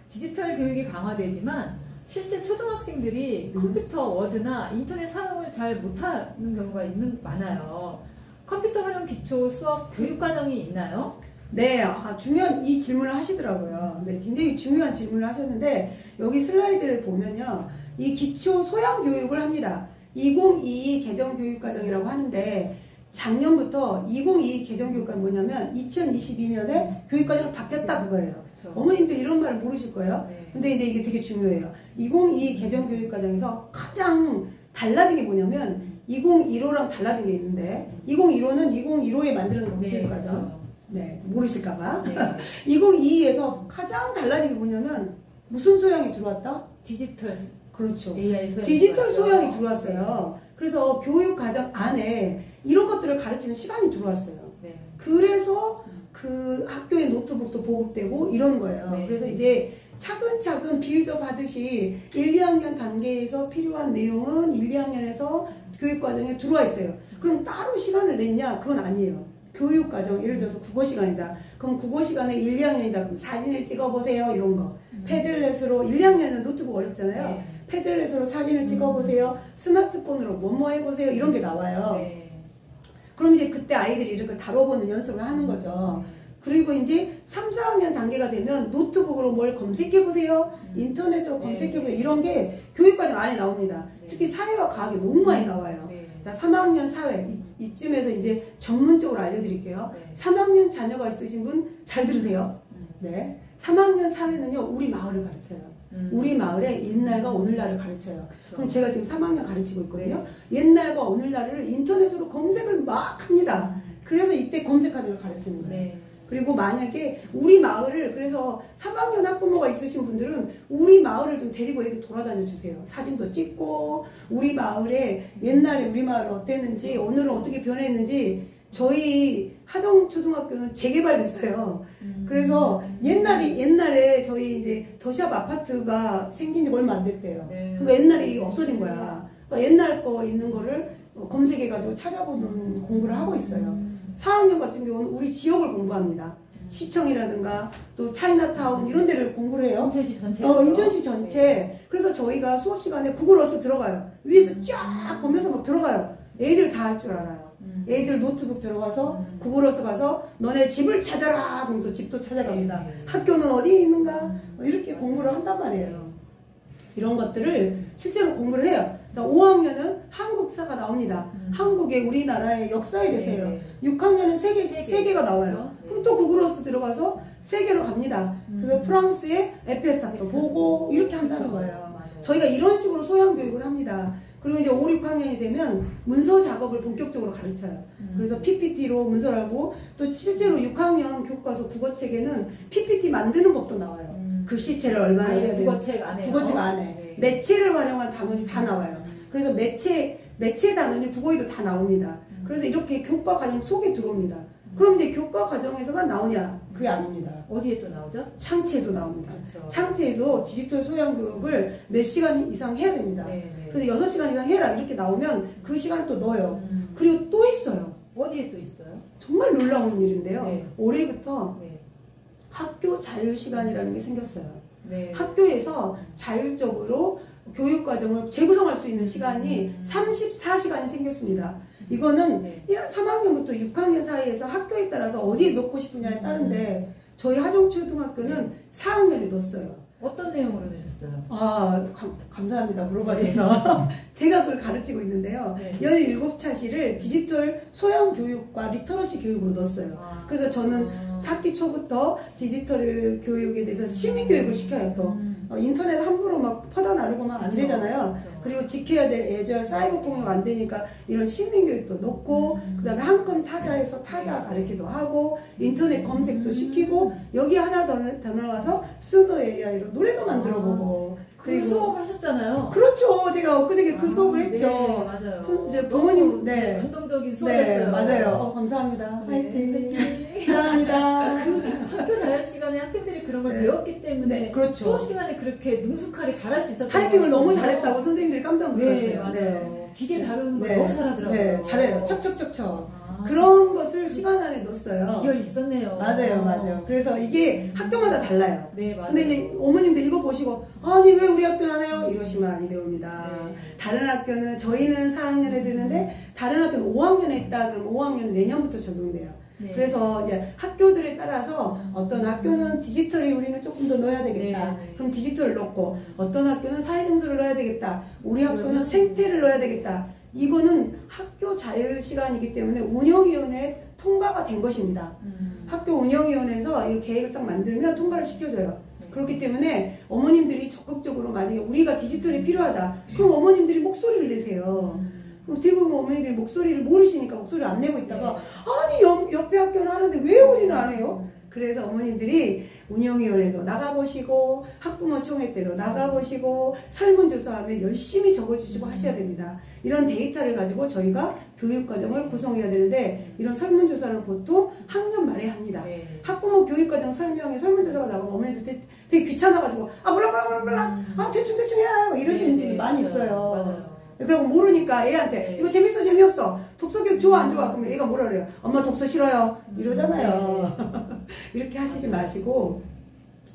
디지털 교육이 강화되지만 실제 초등학생들이 컴퓨터, 워드나 인터넷 사용을 잘 못하는 경우가 많아요. 컴퓨터 활용 기초 수업 교육과정이 있나요? 네, 중요한 이 질문을 하시더라고요. 네, 굉장히 중요한 질문을 하셨는데 여기 슬라이드를 보면요. 이 기초 소양 교육을 합니다. 2022 개정교육과정이라고 하는데 작년부터 2022 개정교육과는 뭐냐면 2022년에 교육과정이 바뀌었다 그거예요. 그쵸. 어머님들 이런 말을 모르실 거예요. 네. 근데 이제 이게 되게 중요해요. 2022 개정교육과정에서 가장 달라진 게 뭐냐면 2015랑 달라진 게 있는데 2015는 2015에 만드는 교육과정. 그렇죠. 네, 모르실까봐. 네. 2022에서 가장 달라진 게 뭐냐면 무슨 소양이 들어왔다? 디지털. 그렇죠. AI 소양이 디지털 들어왔죠. 소양이 들어왔어요. 그래서 교육과정 안에 이런 것들을 가르치는 시간이 들어왔어요. 네. 그래서 그 학교의 노트북도 보급되고 이런 거예요. 네. 그래서 이제 차근차근 빌드업 하듯이 1, 2학년 단계에서 필요한 내용은 1, 2학년에서 교육과정에 들어와 있어요. 그럼 따로 시간을 냈냐? 그건 아니에요. 교육과정, 예를 들어서 국어시간이다. 그럼 국어시간에 1, 2학년이다. 그럼 사진을 찍어보세요. 이런 거. 패들렛으로, 1, 2학년은 노트북 어렵잖아요. 네. 패들렛으로 사진을 찍어보세요. 스마트폰으로 뭐뭐 해보세요. 이런 게 나와요. 네. 그럼 이제 그때 아이들이 이렇게 다뤄보는 연습을 하는 거죠. 그리고 이제 3, 4학년 단계가 되면 노트북으로 뭘 검색해보세요. 인터넷으로 검색해보세요. 이런 게 교육과정 안에 나옵니다. 특히 사회와 과학이 너무 많이 나와요. 자, 3학년 사회. 이쯤에서 이제 전문적으로 알려드릴게요. 3학년 자녀가 있으신 분 잘 들으세요. 네. 3학년 사회는요, 우리 마을을 가르쳐요. 우리 마을의 옛날과 오늘날을 가르쳐요. 그럼 제가 지금 3학년 가르치고 있거든요. 옛날과 오늘날을 인터넷으로 검색을 막 합니다. 그래서 이때 검색하는 걸 가르치는 거예요. 네. 그리고 만약에 우리 마을을, 그래서 3학년 학부모가 있으신 분들은 우리 마을을 좀 데리고 애들 돌아다녀 주세요. 사진도 찍고 우리 마을에 옛날에 우리 마을 어땠는지 오늘은 어떻게 변했는지. 저희 하정초등학교는 재개발됐어요. 그래서 옛날에 저희 이제 더샵 아파트가 생긴 지 얼마 안 됐대요. 네. 그러니까 옛날에 이게 없어진 거야. 그러니까 옛날 거 있는 거를 검색해가지고 찾아보는 공부를 하고 있어요. 4학년 같은 경우는 우리 지역을 공부합니다. 시청이라든가 또 차이나타운 이런 데를 공부를 해요. 인천시 전체. 인천시 전체. 네. 그래서 저희가 수업 시간에 구글어스 들어가요. 위에서 쫙 보면서 막 들어가요. 애들 다 할 줄 알아요. 애들 노트북 들어가서 구글어스 가서 너네 집을 찾아라. 그럼 또 집도 찾아갑니다. 학교는 어디 있는가? 이렇게 공부를 한단 말이에요. 이런 것들을 실제로 공부를 해요. 자, 5학년은 한국사가 나옵니다. 한국의 우리나라의 역사에 대해서요. 6학년은 세계가 나와요. 그럼 또 구글어스 들어가서 세계로 갑니다. 그래서 프랑스의 에펠탑도 보고 이렇게 한다는 거예요. 저희가 이런 식으로 소양 교육을 합니다. 그리고 이제 5, 6학년이 되면 문서 작업을 본격적으로 가르쳐요. 그래서 PPT로 문서를 하고 또 실제로 6학년 교과서 국어책에는 PPT 만드는 법도 나와요. 글씨체를 얼마나 해야 되는 국어책 안에. 네. 매체를 활용한 단원이 다 나와요. 그래서 매체 단원이 국어에도 다 나옵니다. 그래서 이렇게 교과 과정 속에 들어옵니다. 그럼 이제 교과 과정에서만 나오냐? 그게 아닙니다. 어디에 또 나오죠? 창체에도 나옵니다. 그렇죠. 창체에서 디지털 소양 교육을 몇 시간 이상 해야 됩니다. 그래서 6시간 이상 해라 이렇게 나오면 그 시간을 또 넣어요. 그리고 또 있어요. 어디에 또 있어요? 정말 놀라운 일인데요. 네. 올해부터 네. 학교 자율시간이라는 게 생겼어요. 네. 학교에서 자율적으로 교육과정을 재구성할 수 있는 시간이 34시간이 생겼습니다. 이거는 3학년부터 6학년 사이에서 학교에 따라서 어디에 넣고 싶으냐에 따른데 저희 하정초등학교는 4학년에 넣었어요. 어떤 내용으로 넣으셨어요? 감사합니다. 물어봐주셔서. 제가 그걸 가르치고 있는데요. 17차시를 디지털 소양 교육과 리터러시 교육으로 넣었어요. 그래서 저는 학기 초부터 디지털 교육에 대해서 시민교육을 시켜요. 또 인터넷 함부로 막 퍼다 나르고만 안 되잖아요. 그리고 지켜야 될 예절, 사이버 폭력 안 되니까 이런 시민교육도 넣고 그 다음에 한 건 타자에서 타자 가르치기도 하고 인터넷 검색도 시키고 여기 하나 더 나가서 스노 AI로 노래도 만들어보고 그리고 수업을 하셨잖아요. 그렇죠. 제가 엊그저께 그 수업을 했죠. 네, 맞아요. 이제 부모님 감동적인 수업이었어요. 네, 맞아요. 감사합니다. 화이팅. 그런 걸 네. 배웠기 때문에 네, 그렇죠. 수업 시간에 그렇게 능숙하게 잘할 수 있었던 타이핑을 너무 거거든요. 잘했다고 선생님들이 깜짝 놀랐어요. 네, 맞아요. 기계 다루는 걸 네. 너무 잘하더라고요. 네, 잘해요. 척척척척. 아, 그런 것을 시간 안에 넣었어요. 비결이 있었네요. 맞아요. 그래서 이게 학교마다 달라요. 네, 맞아요. 근데 이제 어머님들 이거 보시고 아니 왜 우리 학교는 안 해요? 이러시면 아니 됩니다. 네. 다른 학교는 저희는 4학년에 되는데 다른 학교는 5학년에 있다 그러면 5학년은 내년부터 적용돼요. 네. 그래서 이제 학교들에 따라서 어떤 학교는 디지털이 우리는 조금 더 넣어야 되겠다. 네. 그럼 디지털을 넣고 어떤 학교는 사회정서를 넣어야 되겠다. 우리 학교는 그러면- 생태를 넣어야 되겠다. 이거는 학교 자율 시간이기 때문에 운영위원회 통과가 된 것입니다. 학교 운영위원회에서 이 계획을 딱 만들면 통과를 시켜줘요. 네. 그렇기 때문에 어머님들이 적극적으로 만약에 우리가 디지털이 필요하다. 그럼 어머님들이 목소리를 내세요. 그럼 대부분 어머니들이 목소리를 모르시니까 목소리를 안 내고 있다가 아니 옆에 학교는 하는데 왜 우리는 안 해요? 그래서 어머님들이 운영위원회도 나가보시고 학부모총회 때도 나가보시고 설문조사하면 열심히 적어주시고 하셔야 됩니다. 이런 데이터를 가지고 저희가 교육과정을 구성해야 되는데 이런 설문조사는 보통 학년 말에 합니다. 네. 학부모 교육과정 설명에 설문조사가 나오면 어머니들 되게 귀찮아가지고 아 몰라 아 대충 해야 막 이러시는 네, 분들이 많이 맞아요. 있어요. 맞아요. 그리고 모르니까 애한테 네. 이거 재밌어 재미없어 독서교육 좋아 안 좋아 그러면 애가 뭐라 그래요? 엄마 독서 싫어요 이러잖아요. 이렇게 하시지 마시고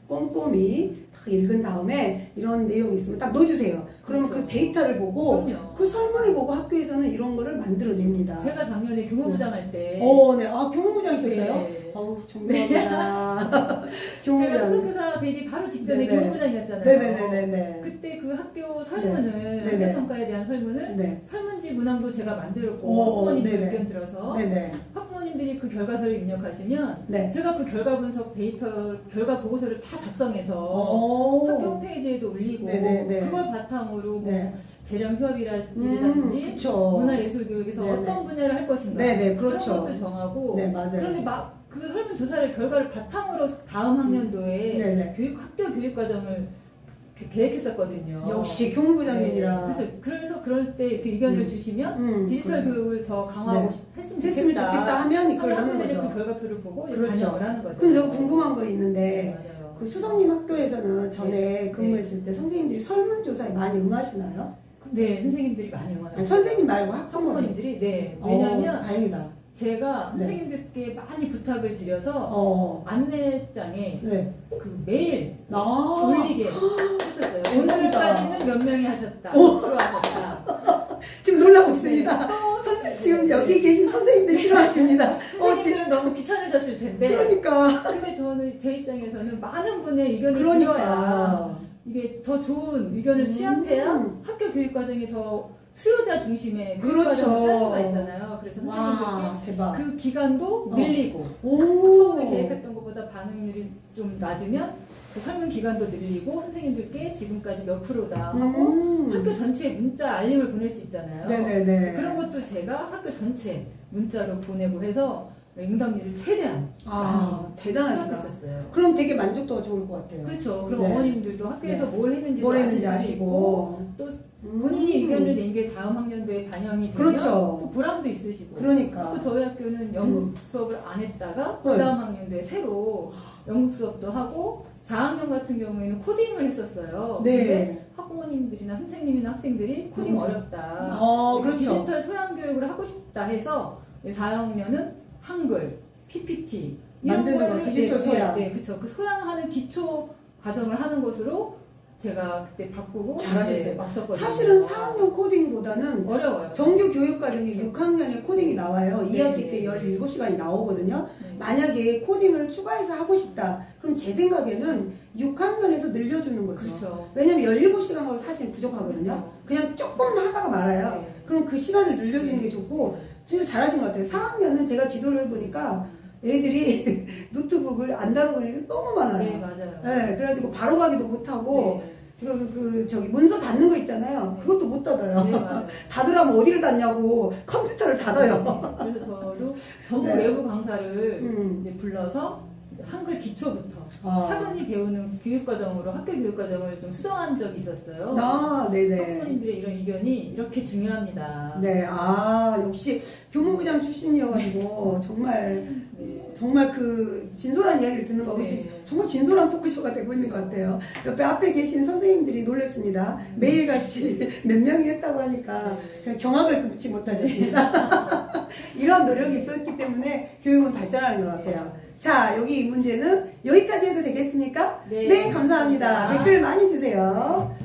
꼼꼼히 딱 읽은 다음에 이런 내용이 있으면 딱 넣어주세요. 그러면 그렇죠. 그 데이터를 보고 그럼요. 그 설문을 보고 학교에서는 이런 거를 만들어줍니다. 제가 작년에 교무부장 할 때 네. 아 교무부장이셨어요? 네. 어우 존경합니다. 제가 교무부장. 수석교사 되기 바로 직전에 네네. 교무부장이었잖아요. 네네네네. 그때 그 학교 설문을 네네. 학교평가에 대한 설문을 네. 설문지 문항도 제가 만들었고 오, 학부모님들 네네. 의견 들어서 네네. 학부모님들이 그 결과서를 입력하시면 네. 제가 그 결과 분석 데이터 결과 보고서를 다 작성해서 오. 학교 홈페이지에도 올리고 네네네. 그걸 바탕으로 뭐 네. 재령 휴업이라든지 그쵸. 문화예술교육에서 네네. 어떤 분야를 할 것인가 네네, 그렇죠. 그런 것도 정하고 네, 맞아요. 그런데 막 그 설문조사를 결과를 바탕으로 다음 학년도에 네네. 학교 교육과정을 계획했었거든요. 역시 교무부장님이라. 네, 그래서 그럴 때 이렇게 의견을 주시면 디지털 그렇죠. 교육을 더 강화하고 네. 했으면 했으면 좋겠다 하면 이걸 넣는 학생들이 거죠. 그 결과표를 보고 이제 그렇죠. 반영을 하는 거죠. 그럼 저 궁금한 거 있는데 네, 맞아요. 그 수석님 학교에서는 전에 네. 근무했을 때 선생님들이 설문조사에 많이 응하시나요? 네, 선생님들이 많이 아니, 응원하고 선생님 말고 학부모님. 학부모님들이 네, 왜냐하면 다행이다. 제가 네. 선생님들께 많이 부탁을 드려서 안내장에 네. 그 매일 아. 올리게 했었어요. 대박이다. 오늘까지는 몇 명이 하셨다. 오. 들어하셨다. 지금 놀라고 있습니다. 또 지금 여기 계신 선생님들 싫어하십니다. 선생님들은 너무 귀찮으셨을 텐데. 그러니까. 근데 저는 제 입장에서는 많은 분의 의견을 들어야 그러니까. 이게 더 좋은 의견을 취합해야 학교 교육 과정이 더 수요자 중심의 교육 그렇죠. 과정을 할 수가 있잖아요. 그래서 선생님들께 와, 대박. 그 기간도 늘리고 오. 처음에 계획했던 것보다 반응률이 좀 낮으면 그 설문 기간도 늘리고 선생님들께 지금까지 몇 프로다 하고 학교 전체에 문자 알림을 보낼 수 있잖아요. 네네네. 그런 것도 제가 학교 전체 문자로 보내고 해서 응답률을 최대한 많이 대단하시다. 생각했었어요. 그럼 되게 만족도가 좋을 것 같아요. 그렇죠. 그럼 네. 어머님들도 학교에서 네. 뭘 했는지 뭘 했는지 아실 수 있고 아시고. 또 본인이 의견을 낸 게 다음 학년도에 반영이 되면 그렇죠. 또 보람도 있으시고 그러니까. 또 저희 학교는 연극 수업을 안 했다가 네. 그 다음 학년도에 새로 연극 수업도 하고 4학년 같은 경우에는 코딩을 했었어요. 네. 근데 학부모님들이나 선생님이나 학생들이 코딩 어렵다. 그렇죠. 디지털 소양 교육을 하고 싶다 해서 4학년은 한글, PPT 이런 만드는 거, 거를 디지털 소양. 네, 그렇죠. 그 소양하는 기초 과정을 하는 것으로 제가 그때 바꾸고 잘하셨어요. 왔었거든요. 사실은 4학년 코딩보다는 어려워요. 정규 교육과정에 6학년에 코딩이 나와요. 네, 2학기 네, 때 17시간이 나오거든요. 네. 만약에 코딩을 추가해서 하고 싶다. 그럼 제 생각에는 6학년에서 늘려주는 거죠. 그렇죠. 왜냐면 17시간하고 사실 부족하거든요. 그냥 조금만 하다가 말아요. 네. 그럼 그 시간을 늘려주는 게 좋고 진짜 잘하신 것 같아요. 4학년은 제가 지도를 해보니까 애들이 노트북을 안 다루고 있는 게 너무 많아요. 네, 맞아요. 네, 그래가지고 바로 가기도 못하고 저기 문서 닫는 거 있잖아요. 네. 그것도 못 닫아요. 네, 맞아요. 닫으라면 어디를 닫냐고 컴퓨터를 닫아요. 네, 그래서 저도 전국 네. 외부 강사를 이제 불러서 한글 기초부터 차분히 배우는 교육과정으로 학교 교육과정을 좀 수정한 적이 있었어요. 네네. 학부모님들의 이런 의견이 이렇게 중요합니다. 네, 역시 교무부장 출신이어가지고 정말 정말 그 진솔한 이야기를 듣는 거 정말 진솔한 토크쇼가 되고 있는 것 같아요. 옆에 앞에 계신 선생님들이 놀랐습니다. 매일같이 몇 명이 했다고 하니까 그냥 경악을 금치 못하셨습니다. 이런 노력이 있었기 때문에 교육은 발전하는 것 같아요. 자, 여기 이 문제는 여기까지 해도 되겠습니까? 네, 감사합니다. 댓글 많이 주세요.